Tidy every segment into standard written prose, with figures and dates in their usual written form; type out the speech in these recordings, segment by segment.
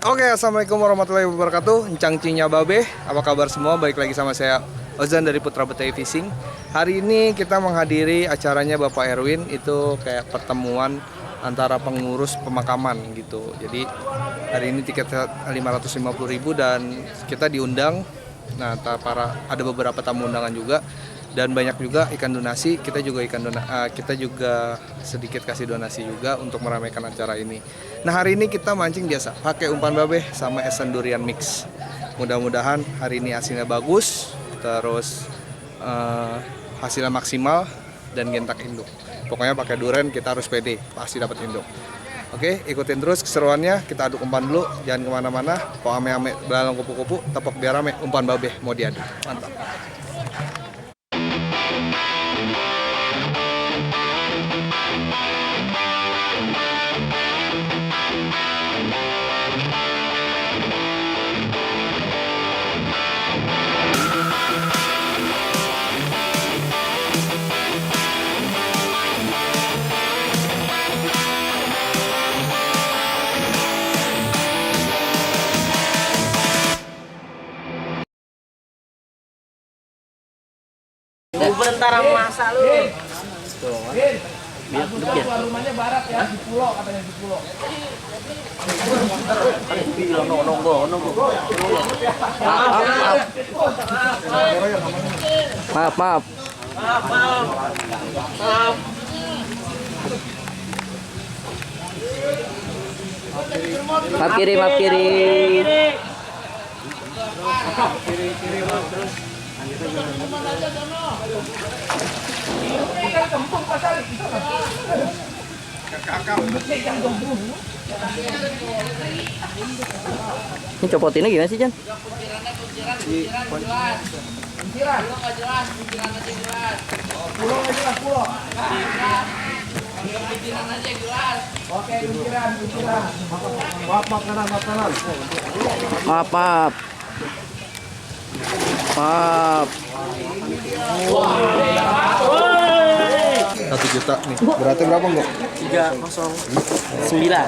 Oke, assalamualaikum warahmatullahi wabarakatuh. Encang cinya babe, apa kabar semua? Balik lagi sama saya Ozan dari Putra Betai Fishing. Hari ini kita menghadiri acaranya Bapak Erwin, itu kayak pertemuan antara pengurus pemakaman gitu. Jadi hari ini tiketnya 550.000 dan kita diundang. Nah, ada beberapa tamu undangan juga. Dan banyak juga ikan donasi, kita juga sedikit kasih donasi juga untuk meramaikan acara ini. Nah, hari ini kita mancing biasa, pakai umpan babe sama esen durian mix. Mudah-mudahan hari ini hasilnya bagus, terus hasilnya maksimal dan gentak induk. Pokoknya pakai durian kita harus pede, pasti dapat induk. Oke, ikutin terus keseruannya, kita aduk umpan dulu, jangan kemana-mana. Pok ame-ame belalang kupu-kupu, tepok biar rame, umpan babe mau diaduk. Mantap. Bentara masa lu. Biar rumahnya barat ya, di pulau katanya di pulau. Maaf. Maaf kiri. Ini copotinnya gimana sih, Jan? Maaf. 1 juta nih. Beratnya berapa enggak? 309.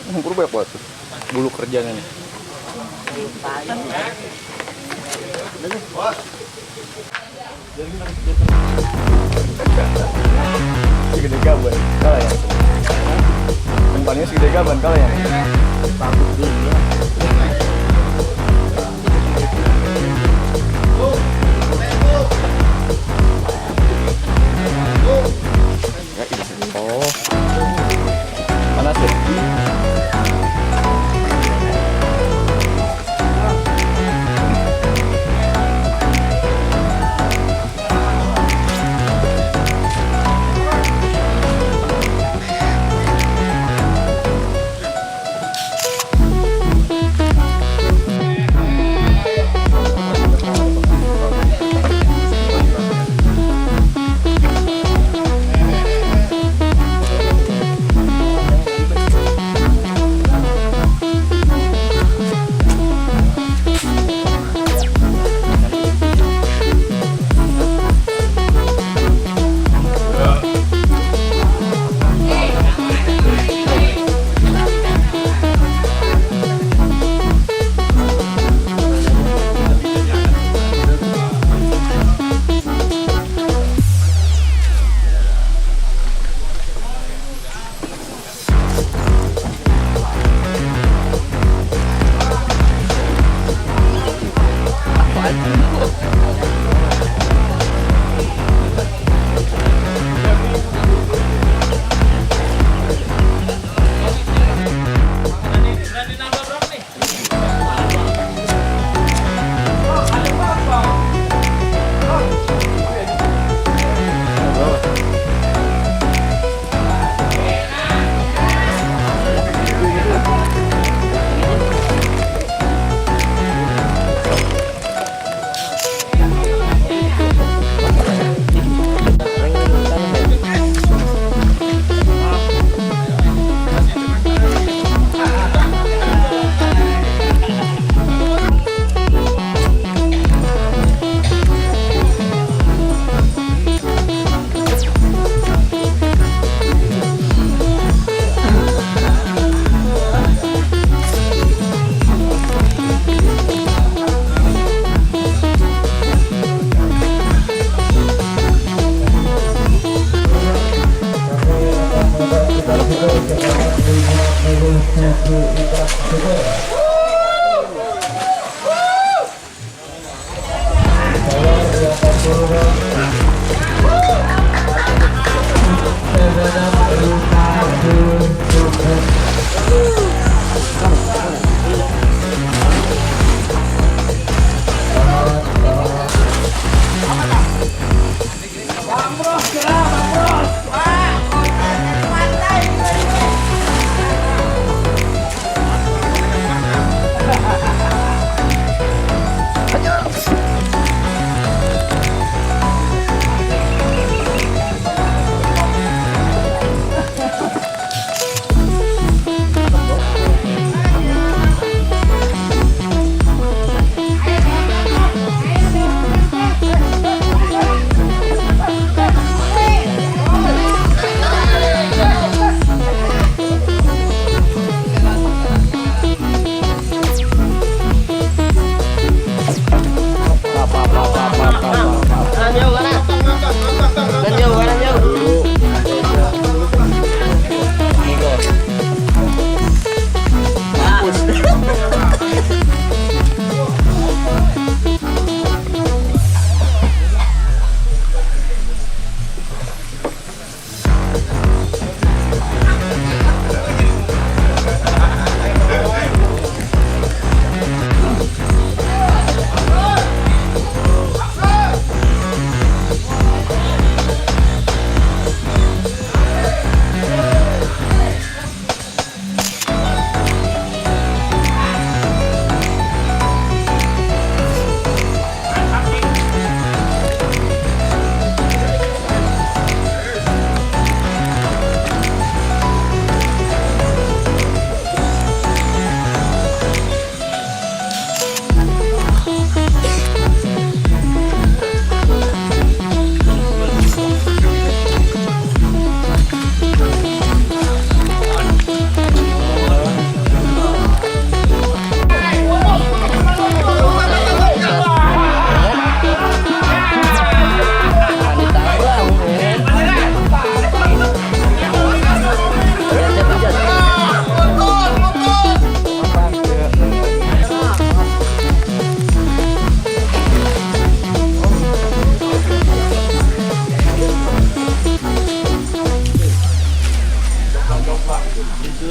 Lumpur banyak banget tuh. Bulu kerjanya nih. Segede gaban, kalah ya. Umpannya segede gaban, kalah ya. Oke.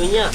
ininya.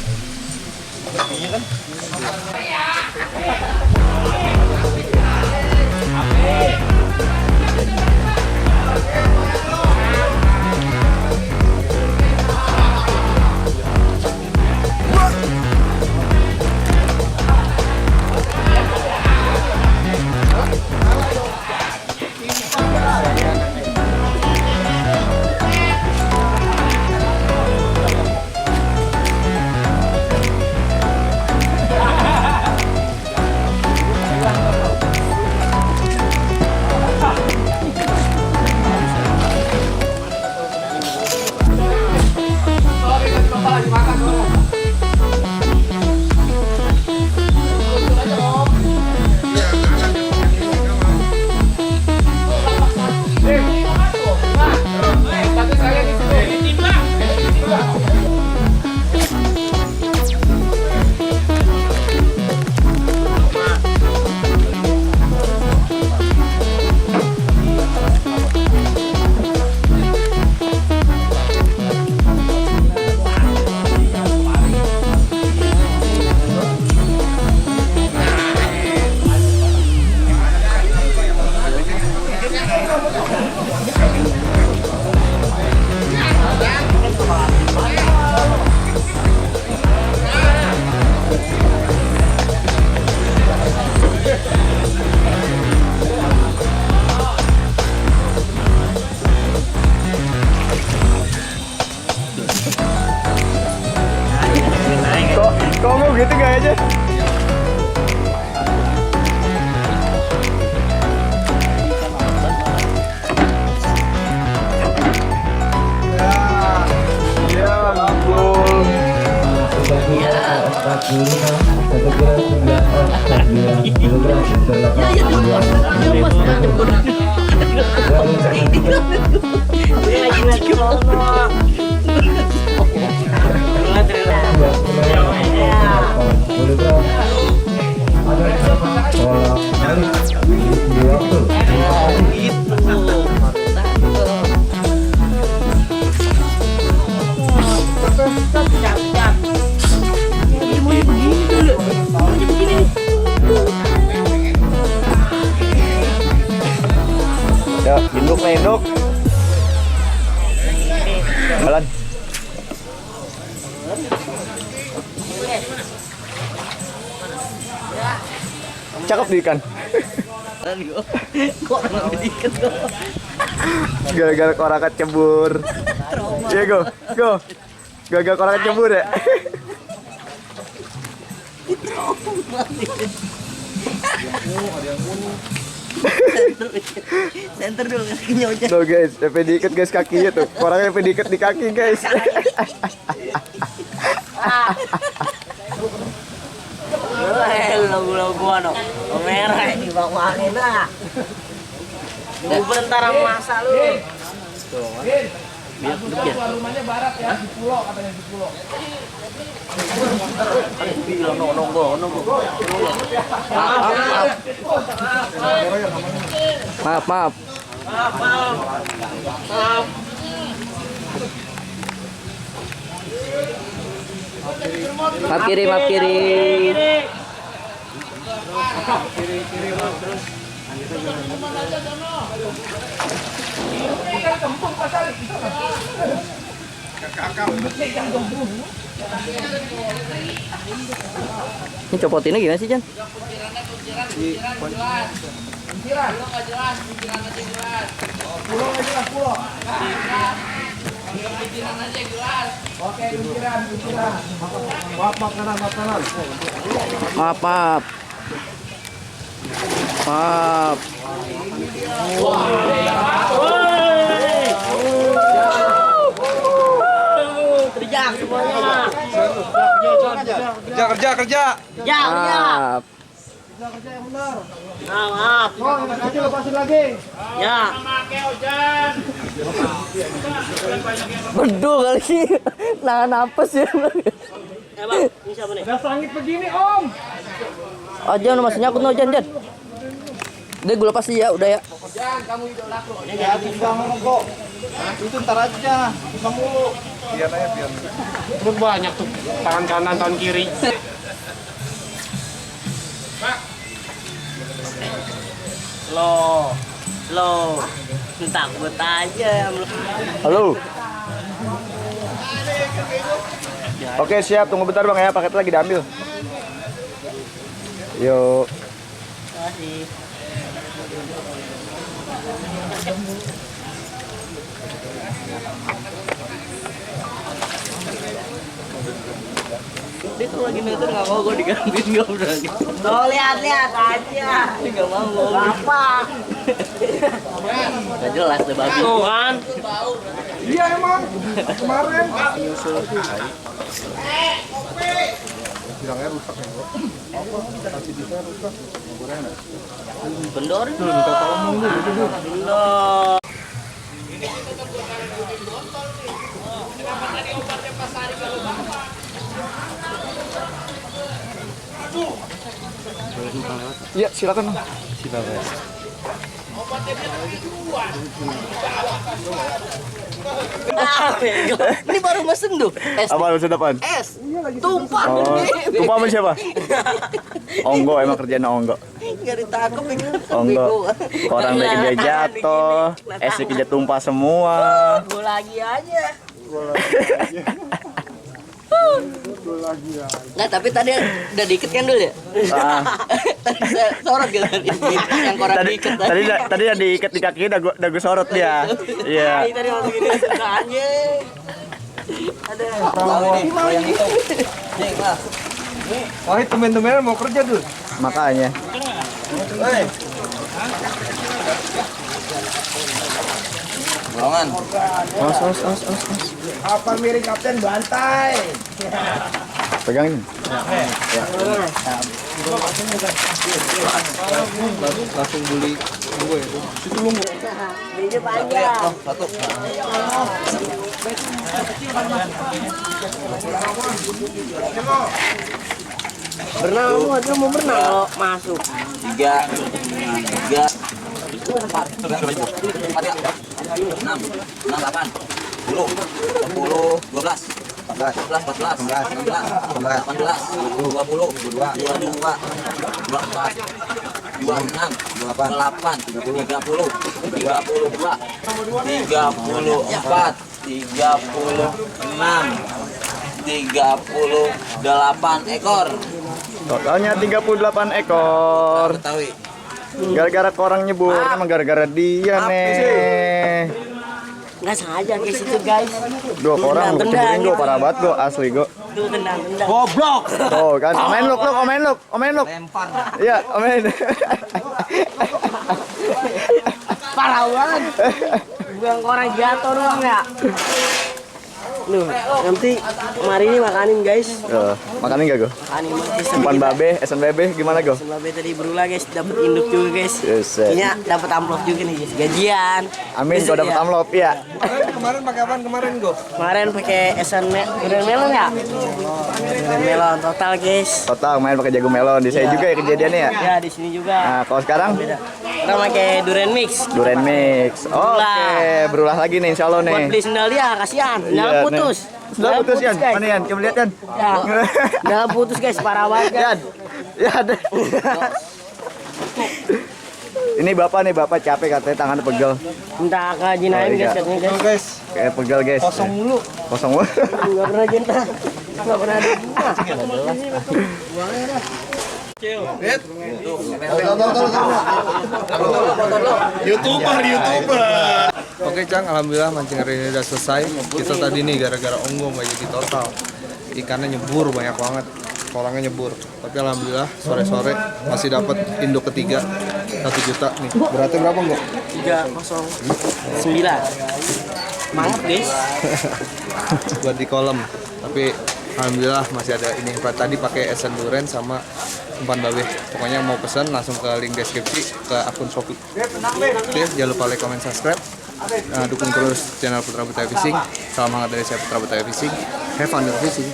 Kok mau gitu gayanya? Ya, ampun. Ya, induk nih, induk. Jalan. Cakep di ikan. Kok nggak diikat kok? Gara-gara korakat cebur. Iya, go. Gara-gara korakat cebur ya. Center dulu kakinya aja. Tuh guys, DP diikat guys kakinya tuh. Orangnya DP diikat di kaki guys. Lagu-lagu gua dong. Merah ini bang angin ah. Lu bentar masa lu. Biar tuan rumahnya barat ya, di pulau katanya di pulau. Maaf. Maaf kiri. Ini copotinnya gimana sih, Jan? Maaf. Teriak semuanya. Kerja. Ya. Maaf. Lepasin lagi. Ya. Bedul kali sih. Nahan napas ya. Bang, ini siapa nih? Udah sangit begini, Om. Oh, Jan, masih nyakut no, Jan. Udah gue lepas ya, udah ya. Jangan kamu idolaku. Ya, tinggal ngomong kok. Itu ntar aja, bisa mulu. biar. Udah banyak tuh tangan kanan, tangan kiri. Lo, takut aja. Halo. Oke siap, tunggu bentar bang ya, paket lagi diambil. Yuk. Makasih. Dia tuh lagi nonton nggak mau gue digangguin nggak berani. Lo lihat aja. Nggak mau. Apa? Gak jelas deh babi. Tuh kan. Iya emang kemarin. Bilangnya rusak ya bro. Kasih bisa rusak. Kendor. Minta tolong dulu. Kendor. Iya silakan. Ini baru mesen tuh. Apa lu depan? Es. Tumpah Oh, gede. lupa sama siapa? Onggo emang kerjaan Onggo. Nggak ditangkap ini. Onggo. Orang dari dia jatuh, esnya kerja tumpah semua. Gue lagi aja. Nggak, tapi tadi udah diikat kan dulu ya? Ah. Tadi saya sorot gitu. Yang koran diikat Tadi yang diikat di kaki udah gue sorot dia. Iya. Tadi masuk ini suka anjing. Ada. Mau yang itu. Nih, Mas. Wah temen-temen mau kerja dulu. Makanya. Bolongan. Os. Apa miring kapten bantai? Pegangin. Langsung beli gue. Situ lu Biji panjang. satu. Berenang lu aja mau berenang kalau masuk. 3 4 6 8 10 12 14 15 16 18 20 22 24 26 28 30 38 ekor. Totalnya 38 ekor. Betawi. Gara-gara korang nyebur, emang gara-gara dia nih. Nggak sengaja guys itu guys. Dua orang lu ceburin gue parah banget gue asli gue. Tuh tendang. Goblok. Tuh kan, omen luk. Lempar. Iya, omen. Parah banget. Buang orang jatuh doang ya. Loh, nanti kemarin ini makanin guys. Makanin gak gue? Makanin guys. Umpan babe, esen bebe gimana gue? Babe tadi berulang guys, dapat induk juga guys. Yes, Kayaknya dapat amplop juga nih guys. Gajian. Amin, kau dapat amplop ya. Kemarin pakai apaan kemarin gue? Kemarin pakai esan durian melon ya? Durian melon total guys. Total main pakai jagung melon. Di saya juga ya kejadiannya ya. Ya di sini juga. Nah, kalau sekarang Kita pakai durian mix. durian mix. Oke, berulah lagi nih insya Allah Buat nih. beli sendal dia, kasihan. Sendal Iya, putus. Sudah putus Yan. guys. Mana Yan? Coba lihat Yan. Ya, sendal putus guys, parah banget guys. Yan. Yan. Ini bapak capek katanya tangannya pegel. Minta ke Jinaim Oh, iya. guys katanya guys. Guys, Kayak pegel guys. kosong mulu. Kosong mulu. Enggak pernah jenta. Enggak pernah ada bunga. Oke Cang, alhamdulillah mancing hari ini udah selesai. Kita tadi nih gara-gara onggo nggak jadi total. Ikannya nyebur banyak banget, orangnya nyebur. Tapi alhamdulillah sore-sore masih dapat induk ketiga 1 juta nih. Beratnya berapa Mbok? 309. Mantap guys. Buat di kolam. Tapi alhamdulillah masih ada ini. Tadi pakai esen durian sama umpan babe. Pokoknya mau pesan langsung ke link deskripsi ke akun Shopee. Oke, jangan lupa like, comment, subscribe. Dukung terus channel Putra Betawi Fishing. Salam hangat dari saya Putra Betawi Fishing. Have fun with fishing.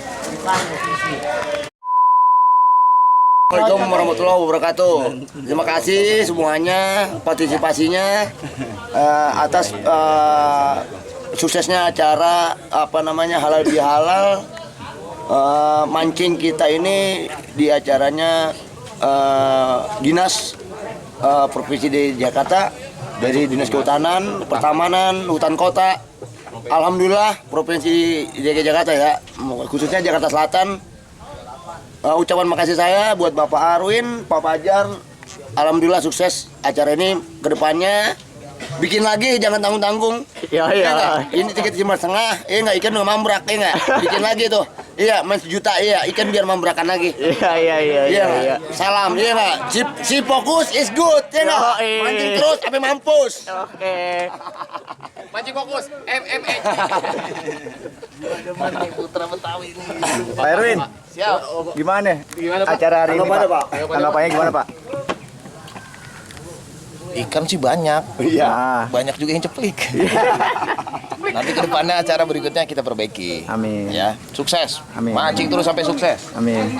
Assalamualaikum warahmatullahi wabarakatuh. Terima kasih semuanya partisipasinya atas suksesnya acara apa namanya halal bihalal mancing kita ini di acaranya dinas provinsi di Jakarta dari dinas kehutanan, pertamanan, hutan kota. Alhamdulillah provinsi DKI Jakarta ya, khususnya Jakarta Selatan. Ucapan makasih saya buat Bapak Arwin, Pak Fajar. Alhamdulillah sukses acara ini, kedepannya bikin lagi, jangan tanggung-tanggung. Iya. nggak? Ini tiket 5,5, nggak, ikan udah mambrak, nggak? Bikin lagi tuh. Iya, main 1 juta, iya, ikan biar mambrakan lagi. Iya. Salam, iya nggak? Si fokus is good, ya nggak? Yoi. Mancing terus sampai mampus. Oke. Mancing fokus, MMA. Pak Erwin, gimana? Acara hari ini, Pak? Tanggapannya gimana, Pak? Ikan sih banyak, Iya. banyak juga yang ceplik. Nanti ke depannya acara berikutnya kita perbaiki. Amin. Ya, sukses. Amin. Mancing terus sampai sukses. Amin.